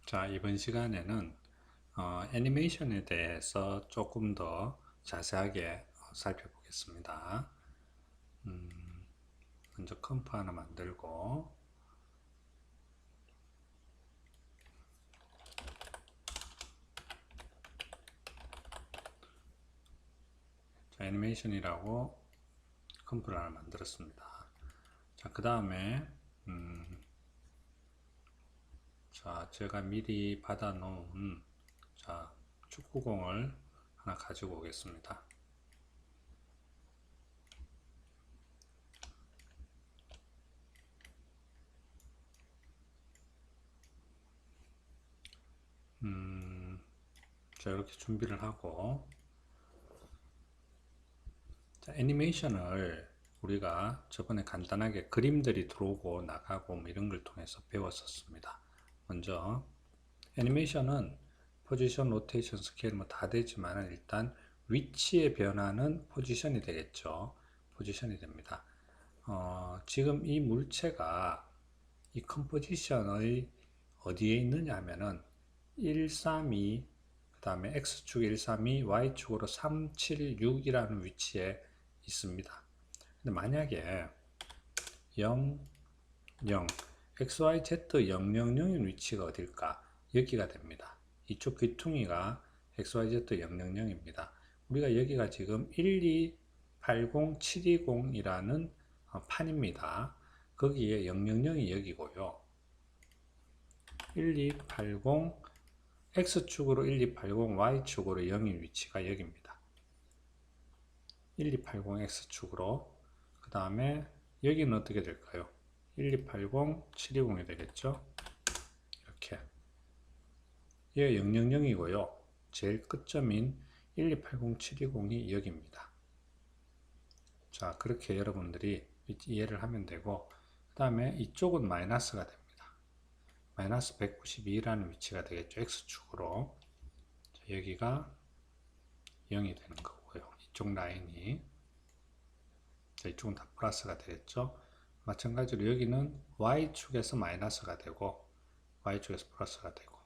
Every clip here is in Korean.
자, 이번 시간에는 애니메이션에 대해서 조금 더 자세하게 살펴보겠습니다. 먼저 컴프 하나 만들고, 자, 애니메이션이라고 컴프를 하나 만들었습니다. 자, 그 다음에 자, 제가 미리 받아 놓은 자, 축구공을 하나 가지고 오겠습니다. 자, 이렇게 준비를 하고, 자, 애니메이션을 우리가 저번에 간단하게 그림들이 들어오고 나가고 뭐 이런 걸 통해서 배웠었습니다. 먼저 애니메이션은 포지션, 로테이션, 스케일 뭐 다 되지만 일단 위치의 변화는 포지션이 되겠죠. 포지션이 됩니다. 지금 이 물체가 이 컴포지션의 어디에 있느냐 하면은 132, 그 다음에 X축 132, Y축으로 376이라는 위치에 있습니다. 근데 만약에 0, 0, XYZ 000인 위치가 어딜까? 여기가 됩니다. 이쪽 귀퉁이가 XYZ 000입니다. 우리가 여기가 지금 1280720이라는 판입니다. 거기에 000이 여기고요. 1280 X축으로 1280, Y축으로 0인 위치가 여기입니다. 1280X축으로 그 다음에 여기는 어떻게 될까요? 1280, 720이 되겠죠? 이렇게 얘 000이고요. 제일 끝점인 1280, 720이 여기입니다. 자, 그렇게 여러분들이 이해를 하면 되고 그 다음에 이쪽은 마이너스가 됩니다. 마이너스 192라는 위치가 되겠죠. X축으로. 자, 여기가 0이 되는 거고요. 이쪽 라인이. 자, 이쪽은 다 플러스가 되겠죠. 마찬가지로 여기는 Y축에서 마이너스가 되고 Y축에서 플러스가 되고.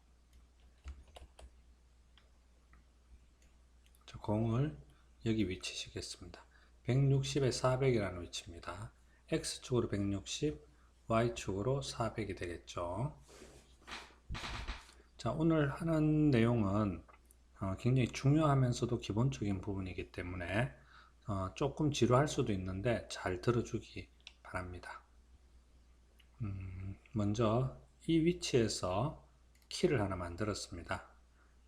자, 공을 여기 위치시겠습니다. 160에 400이라는 위치입니다. X축으로 160, Y축으로 400이 되겠죠. 자, 오늘 하는 내용은 굉장히 중요하면서도 기본적인 부분이기 때문에 조금 지루할 수도 있는데 잘 들어주기 바랍니다. 먼저 이 위치에서 키를 하나 만들었습니다.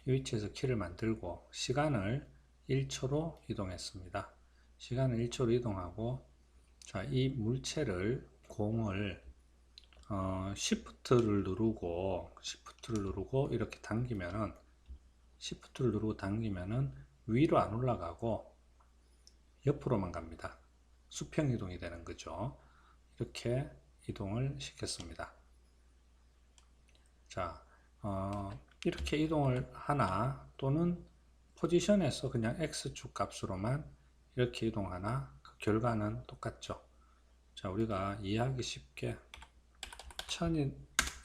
이 위치에서 키를 만들고 시간을 1초로 이동했습니다. 시간을 1초로 이동하고 자, 이 물체를 공을 Shift를 누르고 이렇게 당기면은 Shift를 누르고 당기면은 위로 안 올라가고 옆으로만 갑니다. 수평 이동이 되는 거죠. 이렇게 이동을 시켰습니다. 자, 이렇게 이동을 하나 또는 포지션에서 그냥 X축 값으로만 이렇게 이동하나 그 결과는 똑같죠. 자, 우리가 이해하기 쉽게 1000인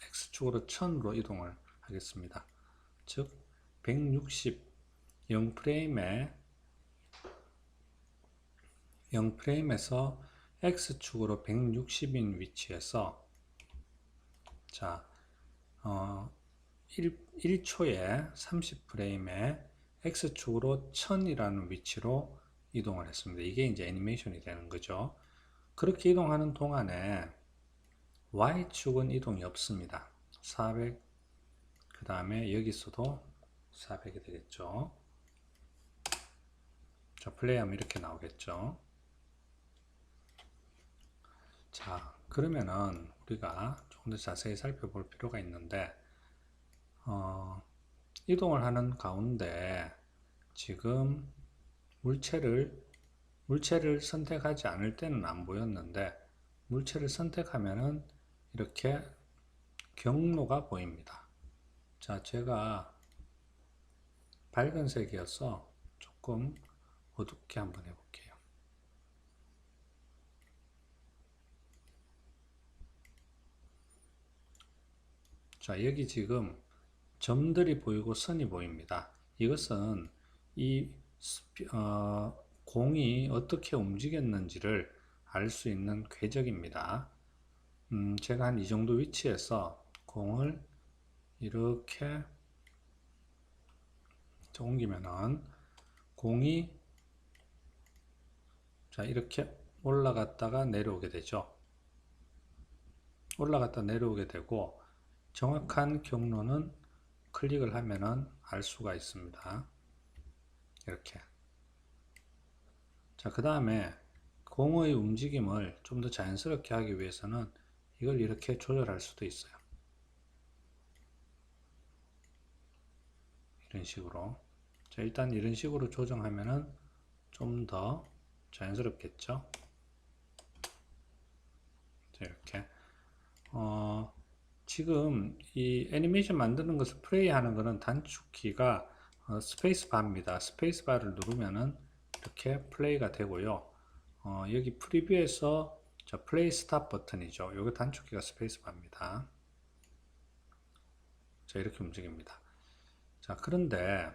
X축으로 1000으로 이동을 하겠습니다. 즉 160 0프레임에서 X축으로 160인 위치에서 자 1초에 30프레임에 X축으로 1000이라는 위치로 이동을 했습니다. 이게 이제 애니메이션이 되는 거죠. 그렇게 이동하는 동안에 Y축은 이동이 없습니다. 400, 그 다음에 여기서도 400이 되겠죠. 자, 플레이하면 이렇게 나오겠죠. 자, 그러면은 우리가 조금 더 자세히 살펴볼 필요가 있는데, 이동을 하는 가운데 지금 물체를 선택하지 않을 때는 안 보였는데, 물체를 선택하면은 이렇게 경로가 보입니다. 자, 제가 밝은 색이어서 조금 어둡게 한번 해볼게요. 자, 여기 지금 점들이 보이고 선이 보입니다. 이것은 이 공이 어떻게 움직였는지를 알 수 있는 궤적입니다. 제가 한 이 정도 위치에서 공을 이렇게 옮기면은 공이 자 이렇게 올라갔다가 내려오게 되죠. 올라갔다 내려오게 되고 정확한 경로는 클릭을 하면은 알 수가 있습니다. 이렇게. 자, 그 다음에 공의 움직임을 좀 더 자연스럽게 하기 위해서는 이걸 이렇게 조절할 수도 있어요. 이런 식으로. 자, 일단 이런 식으로 조정하면은 좀 더 자연스럽겠죠. 자, 이렇게. 지금 이 애니메이션 만드는 것을 플레이 하는 거는 단축키가 스페이스바입니다. 스페이스바를 누르면은 이렇게 플레이가 되고요. 여기 프리뷰에서 자, 플레이 스탑 버튼이죠. 요거 단축키가 스페이스바입니다. 자, 이렇게 움직입니다. 자, 그런데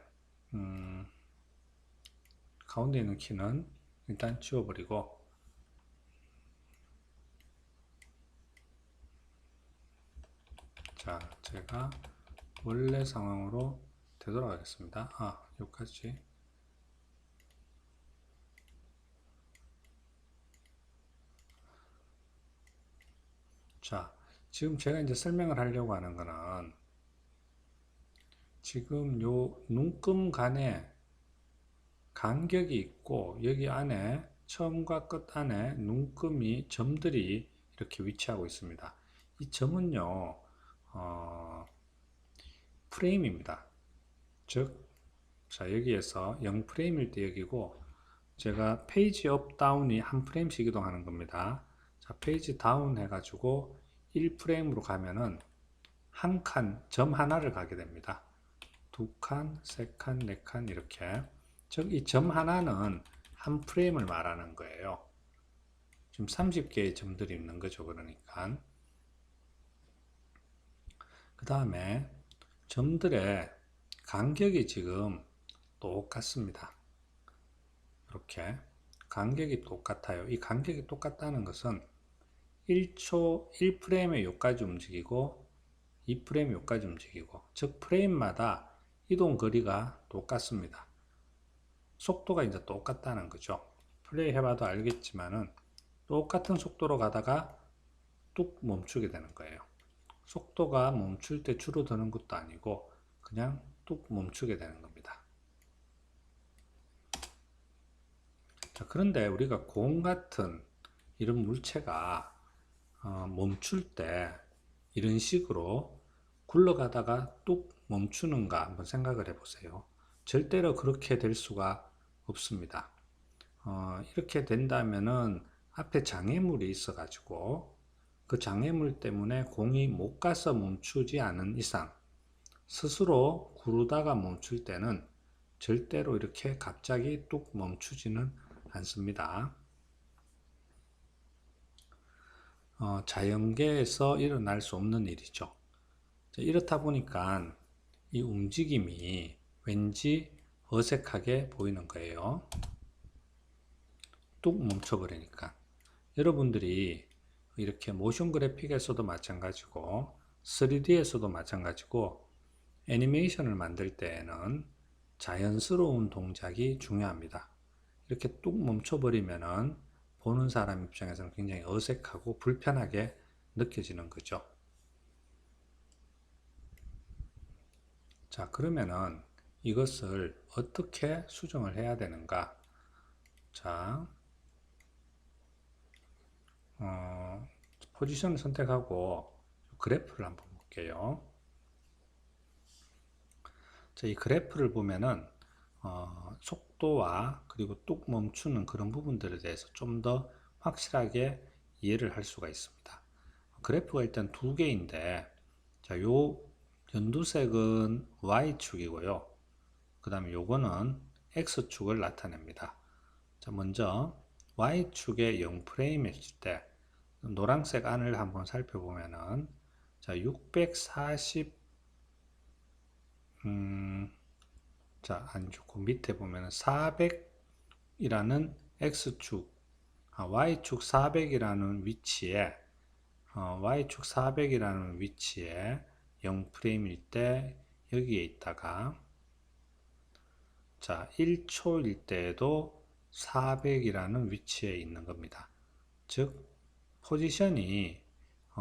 가운데 있는 키는 일단 지워버리고 자, 제가 원래 상황으로 되돌아가겠습니다. 여기까지. 자, 지금 제가 이제 설명을 하려고 하는 거는 지금 요 눈금 간에 간격이 있고 여기 안에 처음과 끝 안에 눈금이 점들이 이렇게 위치하고 있습니다. 이 점은요 프레임입니다. 즉, 자 여기에서 0프레임일 때 여기고 제가 페이지 업 다운이 한 프레임씩 이동하는 겁니다. 자 페이지 다운 해가지고 1프레임으로 가면은 한 칸, 점 하나를 가게 됩니다. 두 칸, 세 칸, 네 칸 이렇게. 즉 이 점 하나는 한 프레임을 말하는 거예요. 지금 30개의 점들이 있는 거죠. 그러니까 그 다음에 점들의 간격이 지금 똑같습니다. 이렇게 간격이 똑같아요. 이 간격이 똑같다는 것은 1초 1프레임에 여기까지 움직이고 2프레임 여기까지 움직이고 즉 프레임마다 이동 거리가 똑같습니다. 속도가 이제 똑같다는 거죠. 플레이 해봐도 알겠지만은 똑같은 속도로 가다가 뚝 멈추게 되는 거예요. 속도가 멈출 때 줄어드는 것도 아니고 그냥 뚝 멈추게 되는 겁니다. 자, 그런데 우리가 공 같은 이런 물체가 멈출 때 이런 식으로 굴러가다가 뚝 멈추는가 한번 생각을 해보세요. 절대로 그렇게 될 수가 없습니다. 이렇게 된다면은 앞에 장애물이 있어 가지고 그 장애물 때문에 공이 못 가서 멈추지 않은 이상 스스로 구르다가 멈출 때는 절대로 이렇게 갑자기 뚝 멈추지는 않습니다. 자연계에서 일어날 수 없는 일이죠. 이렇다 보니까 이 움직임이 왠지 어색하게 보이는 거예요. 뚝 멈춰버리니까. 여러분들이 이렇게 모션 그래픽에서도 마찬가지고 3D에서도 마찬가지고 애니메이션을 만들 때에는 자연스러운 동작이 중요합니다. 이렇게 뚝 멈춰버리면은 보는 사람 입장에서는 굉장히 어색하고 불편하게 느껴지는 거죠. 자, 그러면은 이것을 어떻게 수정을 해야 되는가? 자, 포지션을 선택하고 그래프를 한번 볼게요. 자, 이 그래프를 보면은 속도와 그리고 뚝 멈추는 그런 부분들에 대해서 좀 더 확실하게 이해를 할 수가 있습니다. 그래프가 일단 두 개인데, 자, 요 연두색은 Y축이고요. 그 다음에 요거는 X축을 나타냅니다. 자, 먼저 Y축의 0프레임 했을 때 노란색 안을 한번 살펴보면은 자, 640 자, 안 좋고 밑에 보면 400이라는 X축, Y축 400이라는 위치에 Y축 400이라는 위치에 0프레임일 때 여기에 있다가 자, 1초일 때에도 400이라는 위치에 있는 겁니다. 즉 포지션이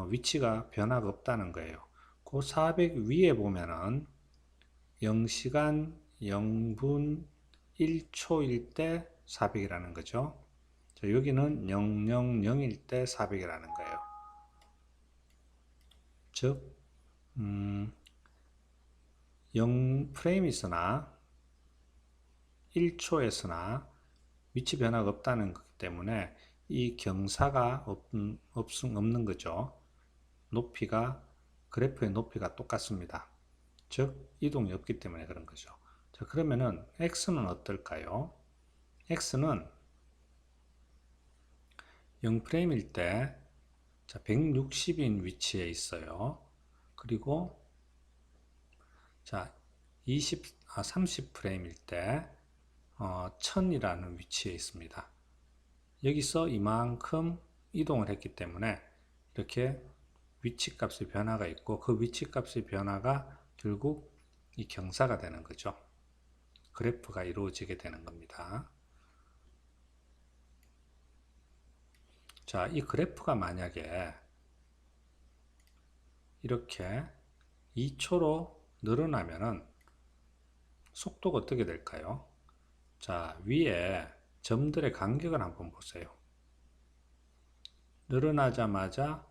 위치가 변화가 없다는 거예요. 그 400 위에 보면은 0시간 0분 1초일 때 400이라는 거죠. 자, 여기는 000일 때 400이라는 거예요. 즉 0프레임이으나 1초에서나 위치 변화가 없다는 거기 때문에 이 경사가 없는 거죠. 높이가 그래프의 높이가 똑같습니다. 즉 이동이 없기 때문에 그런 거죠. 자, 그러면은 x는 어떨까요? x는 0프레임일 때 160인 위치에 있어요. 그리고 자 30프레임일 때 1000이라는 위치에 있습니다. 여기서 이만큼 이동을 했기 때문에 이렇게 위치값의 변화가 있고 그 위치값의 변화가 결국 이 경사가 되는 거죠. 그래프가 이루어지게 되는 겁니다. 자, 이 그래프가 만약에 이렇게 2초로 늘어나면은 속도가 어떻게 될까요? 자, 위에 점들의 간격을 한번 보세요. 늘어나자마자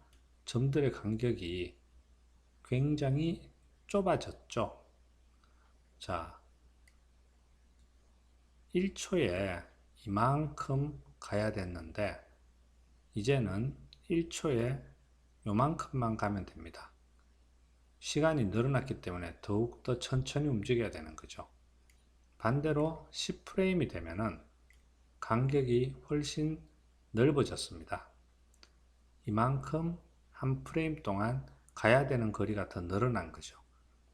점들의 간격이 굉장히 좁아졌죠. 자, 1초에 이만큼 가야 됐는데 이제는 1초에 요만큼만 가면 됩니다. 시간이 늘어났기 때문에 더욱더 천천히 움직여야 되는 거죠. 반대로 10프레임이 되면은 간격이 훨씬 넓어졌습니다. 이만큼 한 프레임 동안 가야 되는 거리가 더 늘어난 거죠.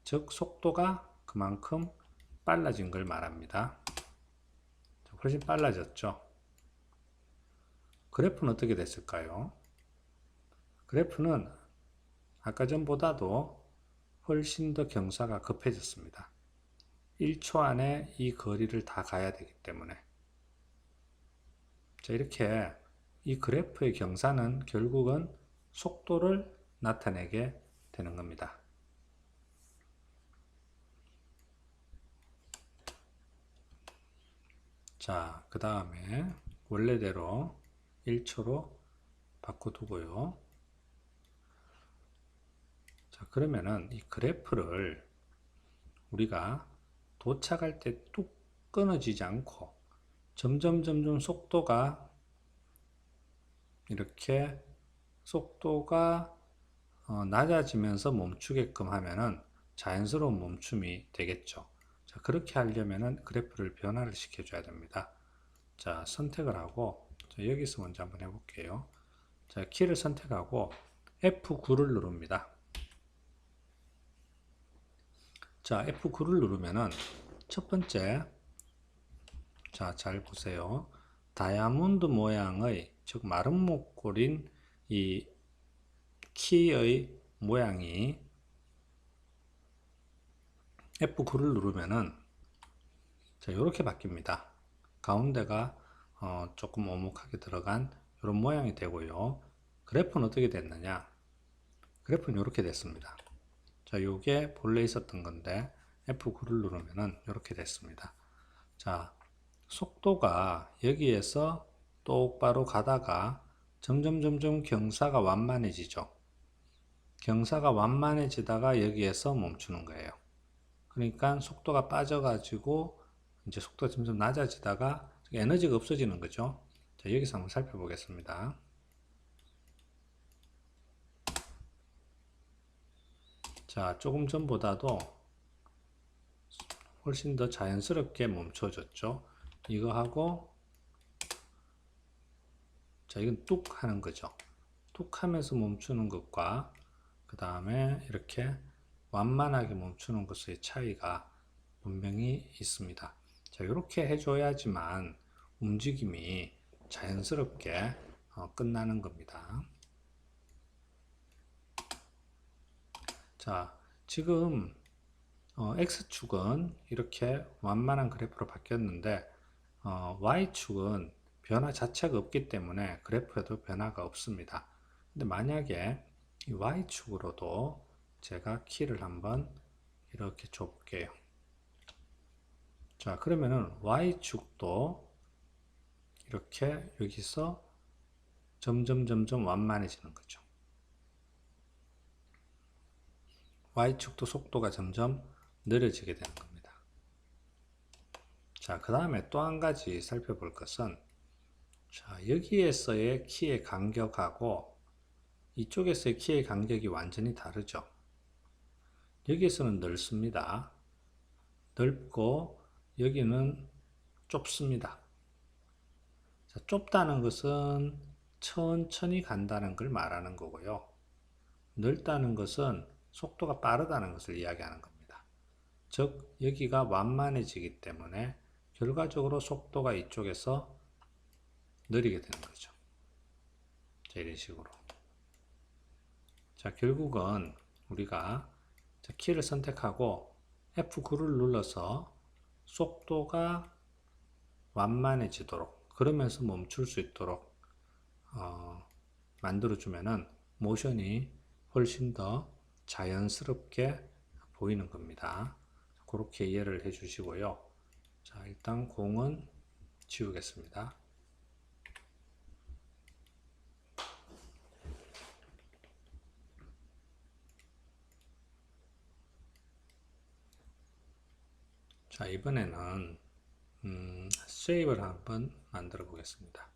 즉 속도가 그만큼 빨라진 걸 말합니다. 훨씬 빨라졌죠. 그래프는 어떻게 됐을까요? 그래프는 아까 전보다도 훨씬 더 경사가 급해졌습니다. 1초 안에 이 거리를 다 가야 되기 때문에. 자, 이렇게 이 그래프의 경사는 결국은 속도를 나타내게 되는 겁니다. 자, 그 다음에 원래대로 1초로 바꿔두고요. 자, 그러면은 이 그래프를 우리가 도착할 때 뚝 끊어지지 않고 점점 속도가 이렇게 속도가 낮아지면서 멈추게끔 하면은 자연스러운 멈춤이 되겠죠. 자, 그렇게 하려면은 그래프를 변화를 시켜줘야 됩니다. 자, 선택을 하고 자, 여기서 먼저 한번 해볼게요. 자, 키를 선택하고 F9를 누릅니다. 자, F9를 누르면은 첫 번째, 자, 잘 보세요. 다이아몬드 모양의, 즉 마른 목골인 이 키의 모양이 F9를 누르면은 자, 이렇게 바뀝니다. 가운데가 조금 오목하게 들어간 이런 모양이 되고요. 그래프는 어떻게 됐느냐? 그래프는 이렇게 됐습니다. 자, 요게 본래 있었던 건데 F9를 누르면은 이렇게 됐습니다. 자, 속도가 여기에서 똑바로 가다가 점점 경사가 완만해지죠. 경사가 완만해지다가 여기에서 멈추는 거예요. 그러니까 속도가 빠져가지고 이제 속도가 점점 낮아지다가 에너지가 없어지는 거죠. 자, 여기서 한번 살펴보겠습니다. 자, 조금 전보다도 훨씬 더 자연스럽게 멈춰졌죠. 이거 하고 자, 이건 뚝 하는 거죠. 뚝 하면서 멈추는 것과 그 다음에 이렇게 완만하게 멈추는 것의 차이가 분명히 있습니다. 자, 이렇게 해줘야지만 움직임이 자연스럽게 끝나는 겁니다. 자, 지금 X축은 이렇게 완만한 그래프로 바뀌었는데 Y축은 변화 자체가 없기 때문에 그래프에도 변화가 없습니다. 근데 만약에 이 Y축으로도 제가 키를 한번 이렇게 줘볼게요. 자, 그러면은 Y축도 이렇게 여기서 점점 완만해지는 거죠. Y축도 속도가 점점 느려지게 되는 겁니다. 자, 그 다음에 또 한 가지 살펴볼 것은, 자, 여기에서의 키의 간격하고 이쪽에서의 키의 간격이 완전히 다르죠. 여기에서는 넓습니다. 넓고 여기는 좁습니다. 자, 좁다는 것은 천천히 간다는 걸 말하는 거고요. 넓다는 것은 속도가 빠르다는 것을 이야기하는 겁니다. 즉, 여기가 완만해지기 때문에 결과적으로 속도가 이쪽에서 느리게 되는 거죠. 자, 이런 식으로. 자, 결국은 우리가 키를 선택하고 F9를 눌러서 속도가 완만해지도록, 그러면서 멈출 수 있도록 만들어주면은 모션이 훨씬 더 자연스럽게 보이는 겁니다. 그렇게 이해를 해 주시고요. 자, 일단 공은 지우겠습니다. 자, 이번에는 쉐입을 한번 만들어 보겠습니다.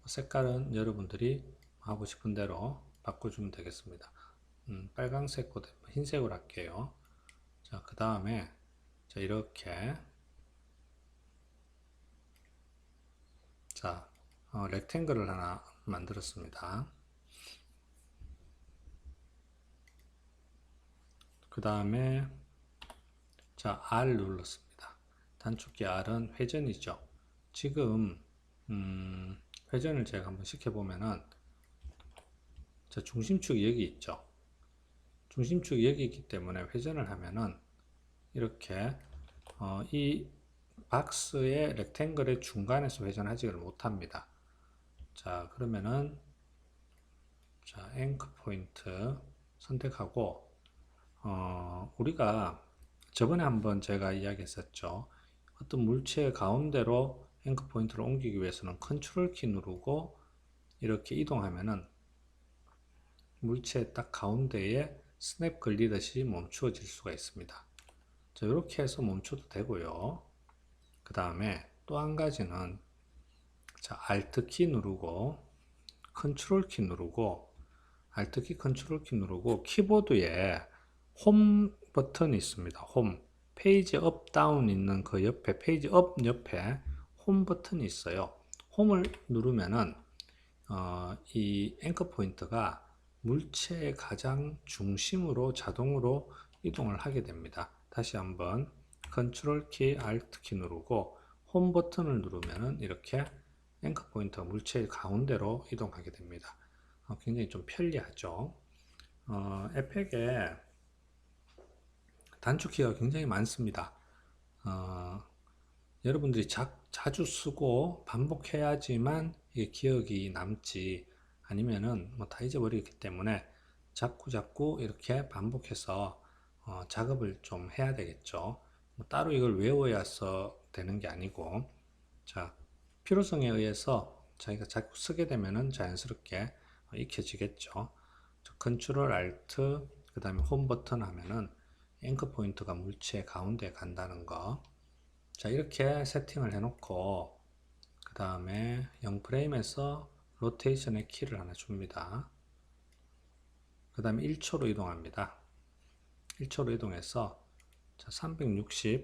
색깔은 여러분들이 하고 싶은 대로 바꿔주면 되겠습니다. 빨강색보다 흰색으로 할게요. 자, 그 다음에 자, 이렇게 자, 렉탱글을 하나 만들었습니다. 그 다음에 자, R 눌렀습니다. 단축키 R은 회전이죠. 지금 회전을 제가 한번 시켜보면은 자, 중심축이 여기 있죠. 중심축이 여기 있기 때문에 회전을 하면은 이렇게 이 박스의 렉탱글의 중간에서 회전하지를 못합니다. 자, 그러면은 자, 앵커 포인트 선택하고 우리가 저번에 한번 제가 이야기했었죠. 어떤 물체의 가운데로 앵커 포인트를 옮기기 위해서는 컨트롤 키 누르고 이렇게 이동하면은 물체 딱 가운데에 스냅 걸리듯이 멈추어질 수가 있습니다. 자, 이렇게 해서 멈춰도 되고요. 그 다음에 또 한 가지는 자, Alt 키 누르고 컨트롤 키 누르고 Alt 키 컨트롤 키 누르고 키보드에 홈 버튼이 있습니다. 홈 페이지 업 다운 있는 그 옆에 페이지 업 옆에 홈 버튼이 있어요. 홈을 누르면은 이 앵커 포인트가 물체의 가장 중심으로 자동으로 이동을 하게 됩니다. 다시 한번 컨트롤 키, Alt 키 누르고 홈 버튼을 누르면은 이렇게 앵커 포인트가 물체의 가운데로 이동하게 됩니다. 굉장히 좀 편리하죠. 에펙에 단축키가 굉장히 많습니다. 여러분들이 자주 쓰고 반복해야지만 이게 기억이 남지 아니면은 뭐 다 잊어버리기 때문에 자꾸 이렇게 반복해서 작업을 좀 해야 되겠죠. 뭐 따로 이걸 외워야서 되는 게 아니고 자, 필요성에 의해서 자기가 자꾸 쓰게 되면은 자연스럽게 익혀지겠죠. 컨트롤 알트 그 다음에 홈 버튼 하면은 앵커 포인트가 물체 가운데 간다는 거. 자, 이렇게 세팅을 해 놓고 그 다음에 0프레임에서 로테이션의 키를 하나 줍니다. 그 다음에 1초로 이동합니다. 1초로 이동해서 자, 360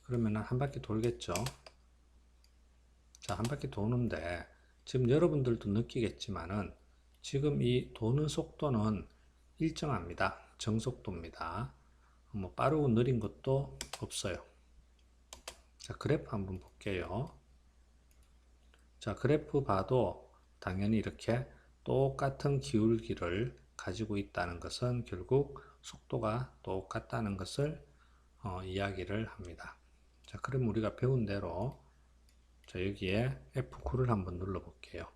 그러면 한 바퀴 돌겠죠. 자, 한 바퀴 도는데 지금 여러분들도 느끼겠지만은 지금 이 도는 속도는 일정합니다. 정속도입니다. 뭐 빠르고 느린 것도 없어요. 자, 그래프 한번 볼게요. 자, 그래프 봐도 당연히 이렇게 똑같은 기울기를 가지고 있다는 것은 결국 속도가 똑같다는 것을 이야기를 합니다. 자, 그럼 우리가 배운 대로 자, 여기에 F9를 한번 눌러 볼게요.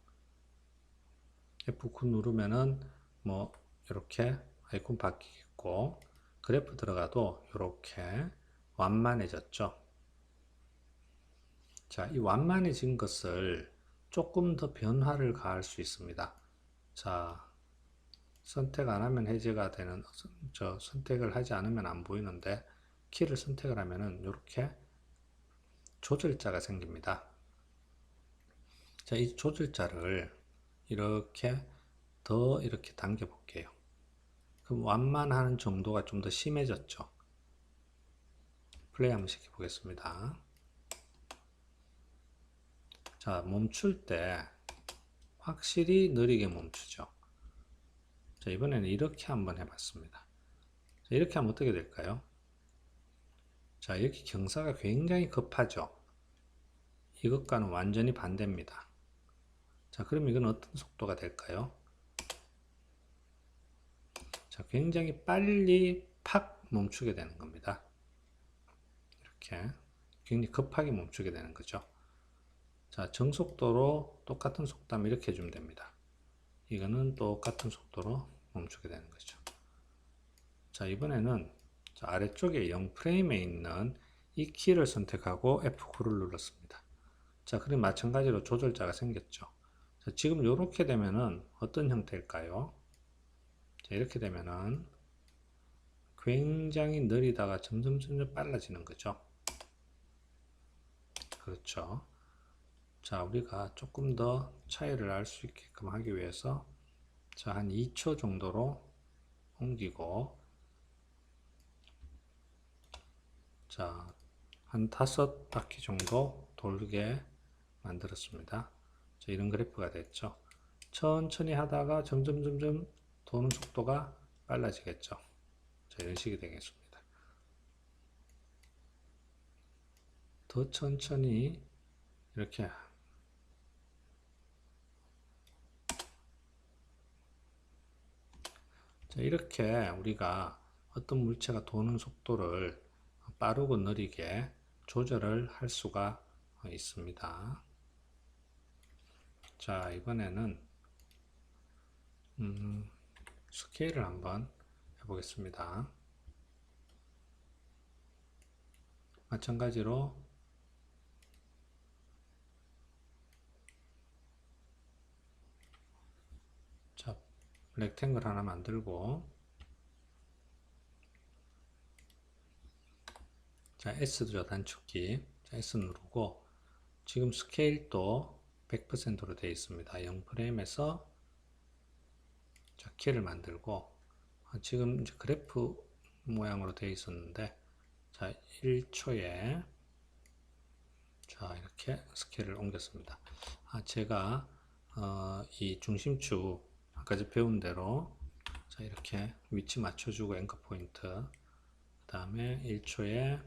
F9 누르면은 뭐 이렇게 아이콘 바뀌겠고 그래프 들어가도 이렇게 완만해졌죠. 자, 이 완만해진 것을 조금 더 변화를 가할 수 있습니다. 자, 선택 안 하면 해제가 되는, 선택을 하지 않으면 안 보이는데, 키를 선택을 하면은 이렇게 조절자가 생깁니다. 자, 이 조절자를 이렇게 더 이렇게 당겨 볼게요. 그럼 완만하는 정도가 좀 더 심해졌죠. 플레이 한번 시켜 보겠습니다. 자, 멈출 때 확실히 느리게 멈추죠. 자, 이번에는 이렇게 한번 해봤습니다. 자, 이렇게 하면 어떻게 될까요? 자, 이렇게 경사가 굉장히 급하죠. 이것과는 완전히 반대입니다. 자, 그럼 이건 어떤 속도가 될까요? 자, 굉장히 빨리 팍 멈추게 되는 겁니다. 이렇게 굉장히 급하게 멈추게 되는 거죠. 자, 정속도로 똑같은 속도면 이렇게 해주면 됩니다. 이거는 똑같은 속도로 멈추게 되는 거죠. 자, 이번에는 아래쪽에 0프레임에 있는 이 키를 선택하고 F9를 눌렀습니다. 자, 그럼 마찬가지로 조절자가 생겼죠. 자, 지금 이렇게 되면은 어떤 형태일까요? 자, 이렇게 되면은 굉장히 느리다가 점점 빨라지는 거죠. 그렇죠. 자, 우리가 조금 더 차이를 알 수 있게끔 하기 위해서 자, 한 2초 정도로 옮기고 자, 한 5바퀴 정도 돌게 만들었습니다. 자, 이런 그래프가 됐죠. 천천히 하다가 점점 도는 속도가 빨라지겠죠. 자, 이런 식이 되겠습니다. 더 천천히 이렇게 자, 이렇게 우리가 어떤 물체가 도는 속도를 빠르고 느리게 조절을 할 수가 있습니다. 자, 이번에는 스케일을 한번 해보겠습니다. 마찬가지로 자, 렉탱글 하나 만들고 자, S죠, 단축키. 자, S 누르고 지금 스케일도 100%로 되어 있습니다. 0프레임에서 자, 키를 만들고 지금 이제 그래프 모양으로 되어 있었는데 자, 1초에 자, 이렇게 스케일을 옮겼습니다. 제가 이 중심축 아까 배운 대로 자, 이렇게 위치 맞춰주고 앵커 포인트 그 다음에 1초에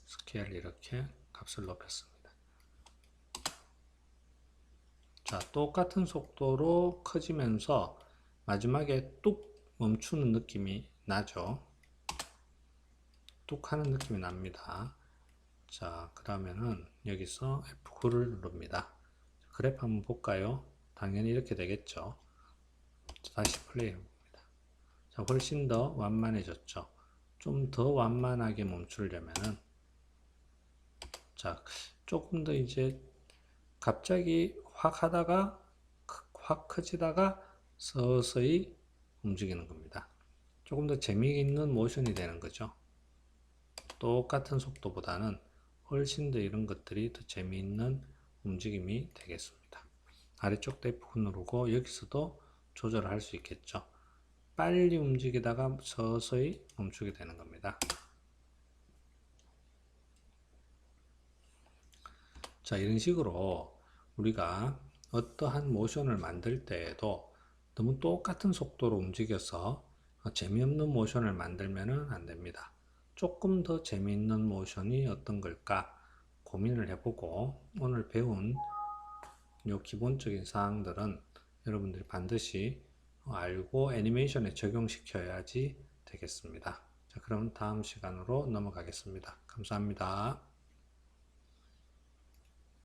스케일 이렇게 값을 높였습니다. 자, 똑같은 속도로 커지면서 마지막에 뚝 멈추는 느낌이 나죠. 뚝 하는 느낌이 납니다. 자, 그러면은 여기서 F9를 누릅니다. 그래프 한번 볼까요? 당연히 이렇게 되겠죠. 다시 플레이 해봅니다. 자, 훨씬 더 완만해졌죠. 좀 더 완만하게 멈추려면은 자, 조금 더 이제 갑자기 확 하다가 확 커지다가 서서히 움직이는 겁니다. 조금 더 재미있는 모션이 되는 거죠. 똑같은 속도보다는 훨씬 더 이런 것들이 더 재미있는 움직임이 되겠습니다. 아래쪽 F9 누르고 여기서도 조절을 할 수 있겠죠. 빨리 움직이다가 서서히 멈추게 되는 겁니다. 자, 이런 식으로 우리가 어떠한 모션을 만들 때에도 너무 똑같은 속도로 움직여서 재미없는 모션을 만들면 안 됩니다. 조금 더 재미있는 모션이 어떤 걸까 고민을 해보고 오늘 배운 요 기본적인 사항들은 여러분들이 반드시 알고 애니메이션에 적용시켜야지 되겠습니다. 자, 그럼 다음 시간으로 넘어가겠습니다. 감사합니다.